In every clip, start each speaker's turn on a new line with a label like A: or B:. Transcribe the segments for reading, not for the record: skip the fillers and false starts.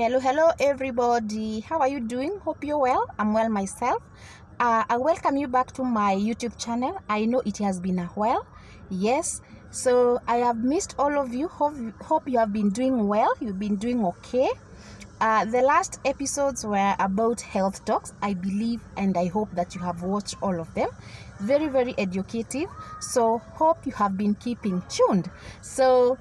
A: Hello everybody. How are you doing? Hope you're well. I'm well myself. I welcome you back to my YouTube channel. I know it has been a while. Yes, so I have missed all of you. Hope you have been doing well. You've been doing okay. The last episodes were about health talks, I believe, and I hope that you have watched all of them. Very educative. So hope you have been keeping tuned. So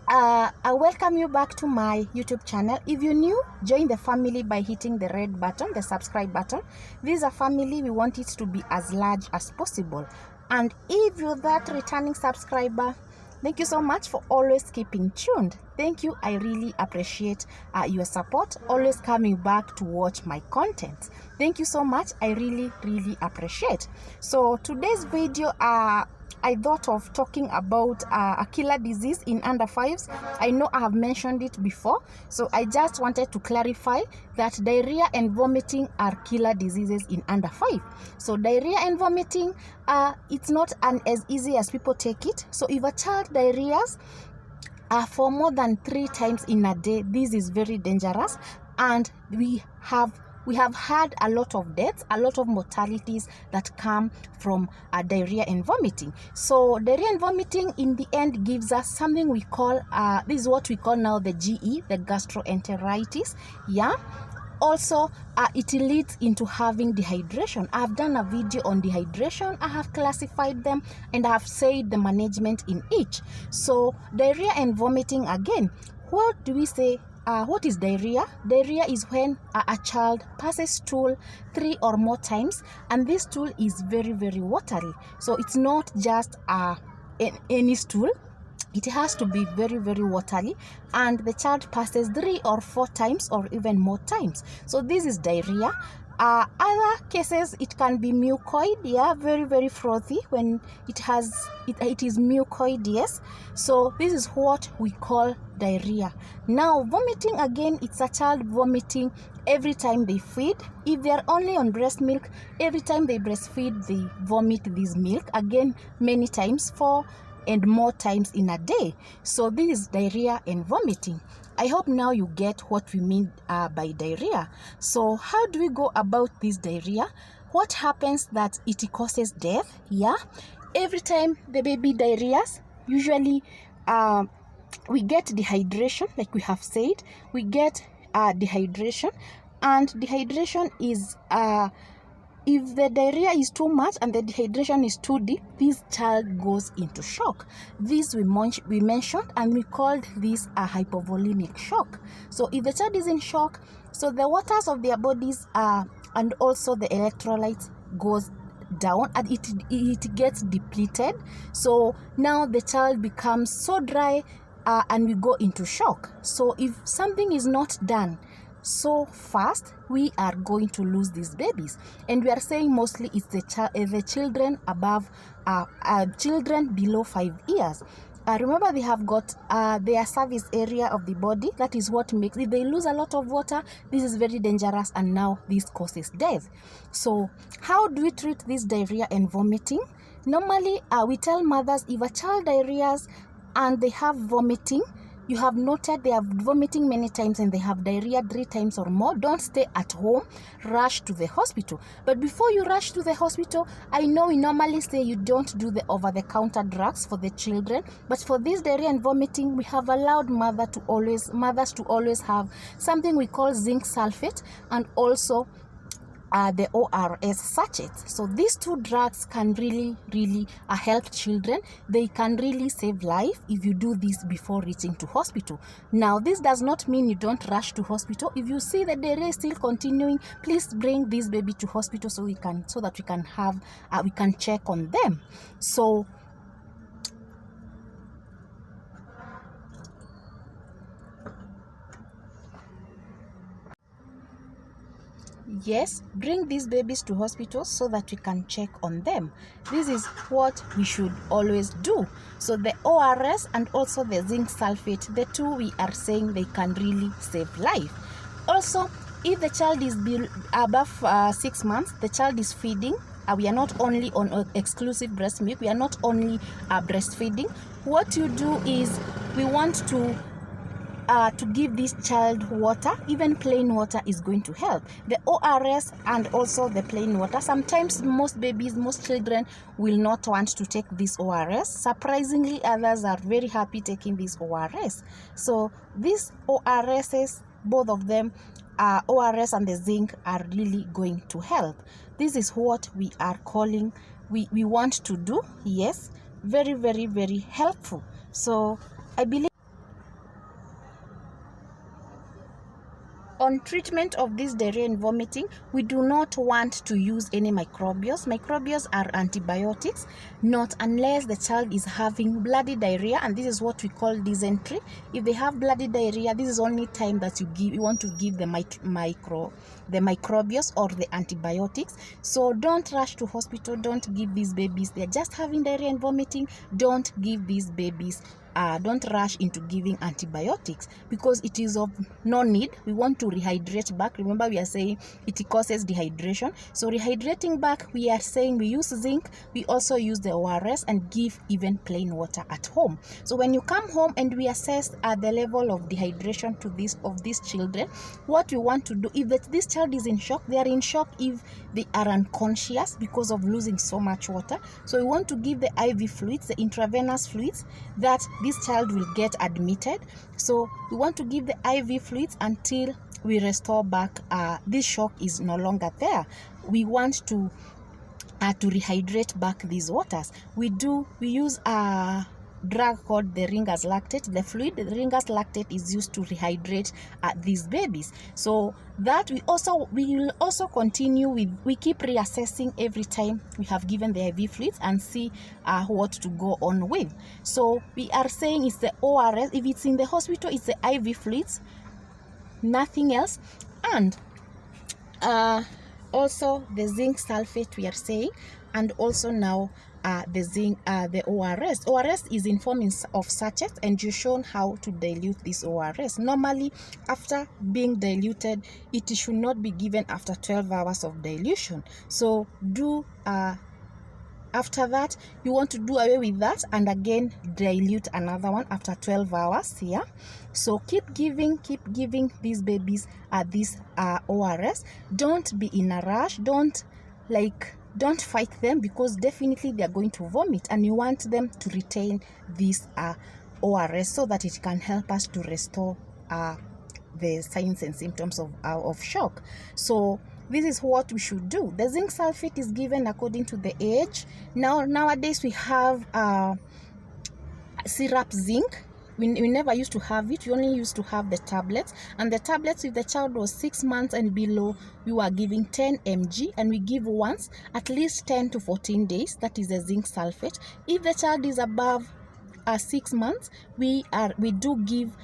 A: I welcome you back to my YouTube channel. If you're new, join the family by hitting the red button, the subscribe button. This is a family. We want it to be as large as possible. And if you're that returning subscriber, thank you so much for always keeping tuned. Thank you. I really appreciate your support, always coming back to watch my content. Thank you so much. I really appreciate. So today's video, I thought of talking about a killer disease in under 5s. I know I have mentioned it before, so I just wanted to clarify that diarrhea and vomiting are killer diseases in under 5. So diarrhea and vomiting, it's not as easy as people take it. So if a child diarrheas for more than 3 times in a day, this is very dangerous, and we have had a lot of deaths, a lot of mortalities that come from diarrhea and vomiting. So diarrhea and vomiting in the end gives us something we call, this is what we call now the GE, the gastroenteritis. Yeah. Also, it leads into having dehydration. I've done a video on dehydration. I have classified them and I have said the management in each. So diarrhea and vomiting again. What do we say? What is diarrhea? Diarrhea is when a child passes stool 3 or more times, and this stool is very watery. So it's not just any stool. It has to be very watery, and the child passes 3 or 4 times or even more times. So this is diarrhea. Other cases, it can be mucoid. Yeah, very frothy when it is mucoid. Yes, so this is what we call diarrhea. Now vomiting, again, it's a child vomiting every time they feed. If they are only on breast milk, every time they breastfeed, they vomit this milk, again many times, 4 and more times in a day. So this is diarrhea and vomiting. I hope now you get what we mean by diarrhea. So how do we go about this diarrhea? What happens that it causes death? Yeah, every time the baby diarrheas, usually we get dehydration. Like we have said, we get dehydration, and dehydration is if the diarrhea is too much and the dehydration is too deep, this child goes into shock. This we mentioned, and we called this a hypovolemic shock. So if the child is in shock, so the waters of their bodies and also the electrolytes goes down, and it gets depleted. So now the child becomes so dry, and we go into shock. So if something is not done so fast, we are going to lose these babies, and we are saying mostly it's the children above children below 5 years. Remember, they have got their service area of the body. That is what makes, if they lose a lot of water, this is very dangerous, and now this causes death. So how do we treat this diarrhea and vomiting? Normally we tell mothers, if a child diarrheas and they have vomiting, you have noted they are vomiting many times and they have diarrhea 3 times or more, don't stay at home, rush to the hospital. But before you rush to the hospital, I know we normally say you don't do the over-the-counter drugs for the children, but for this diarrhea and vomiting, we have allowed mothers to always have something we call zinc sulfate, and also the ORS sachets. So these 2 drugs can really help children. They can really save life if you do this before reaching to hospital. Now this does not mean you don't rush to hospital. If you see the diarrhea is still continuing, please bring this baby to hospital so that we can check on them. So yes, bring these babies to hospitals so that we can check on them. This is what we should always do. So the ORS and also the zinc sulfate, the 2 we are saying they can really save life. Also, if the child is above 6 months, the child is feeding, we are not only on exclusive breast milk, we are not only breastfeeding. What you do is we want to to give this child water. Even plain water is going to help. The ORS and also the plain water. Sometimes most babies, most children will not want to take this ORS. Surprisingly, others are very happy taking this ORS. So these ORSs, both of them, ORS and the zinc, are really going to help. This is what we are calling, we want to do. Yes, very, very, very helpful. So I believe on treatment of this diarrhea and vomiting, we do not want to use any microbials. Microbials are antibiotics, not unless the child is having bloody diarrhea, and this is what we call dysentery. If they have bloody diarrhea, this is only time that you want to give the microbials or the antibiotics. So don't rush to hospital. Don't give these babies, they're just having diarrhea and vomiting. Don't give these babies, don't rush into giving antibiotics, because it is of no need. We want to rehydrate back. Remember, we are saying it causes dehydration. So rehydrating back, we are saying we use zinc, we also use the ORS, and give even plain water at home. So when you come home and we assess the level of dehydration of these children, what we want to do, if this child is in shock, they are in shock if they are unconscious because of losing so much water. So we want to give the IV fluids, the intravenous fluids, that this child will get admitted. So we want to give the IV fluids until we restore back. This shock is no longer there. We want to rehydrate back these waters. We use a drug called the Ringer's lactate. The fluid, the Ringer's lactate, is used to rehydrate these babies. So that we will also continue with, we keep reassessing every time we have given the IV fluids and see what to go on with. So we are saying it's the ORS. If it's in the hospital, it's the IV fluids, nothing else. And also the zinc sulfate, we are saying, and also now the ORS. ORS is in form of sachets, and you're shown how to dilute this ORS. Normally, after being diluted, it should not be given after 12 hours of dilution. So do after that, you want to do away with that and again dilute another one after 12 hours. Yeah, so keep giving these babies this ORS. Don't be in a rush. Don't fight them, because definitely they are going to vomit, and you want them to retain this ORS so that it can help us to restore the signs and symptoms of shock. So this is what we should do. The zinc sulfate is given according to the age. Nowadays we have syrup zinc. We never used to have it. We only used to have the tablets. And the tablets, if the child was 6 months and below, we were giving 10 mg, and we give once at least 10 to 14 days. That is the zinc sulfate. If the child is above 6 months, we do give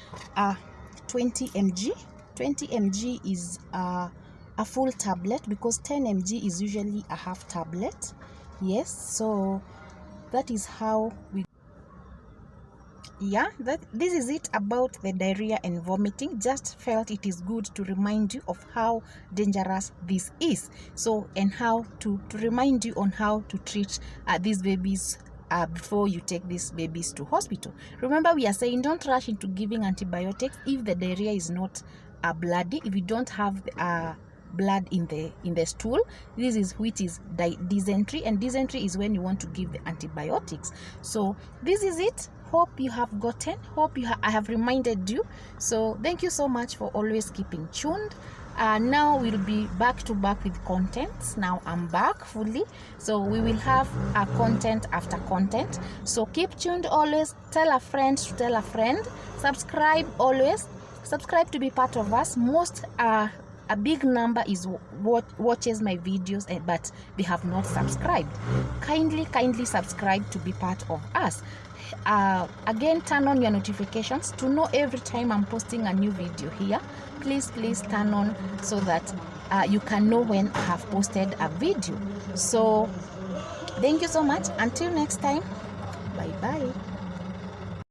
A: 20 mg. 20 mg is a full tablet, because 10 mg is usually a half tablet. Yes, so that is how we. Yeah, this is it about the diarrhea and vomiting. Just felt it is good to remind you of how dangerous this is. So, and how to remind you on how to treat these babies before you take these babies to hospital. Remember, we are saying don't rush into giving antibiotics if the diarrhea is not bloody, if you don't have blood in the stool. This is which is dysentery, and dysentery is when you want to give the antibiotics. So this is it. Hope you have gotten, I have reminded you. So thank you so much for always keeping tuned. Now we'll be back to back with contents. Now I'm back fully, so we will have content after content. So keep tuned always. Tell a friend to tell a friend. Subscribe always. Subscribe to be part of us. Most a big number is what watches my videos, but they have not subscribed. Kindly subscribe to be part of us. Again, turn on your notifications to know every time I'm posting a new video here. Please turn on so that you can know when I have posted a video. So thank you so much. Until next time, bye bye.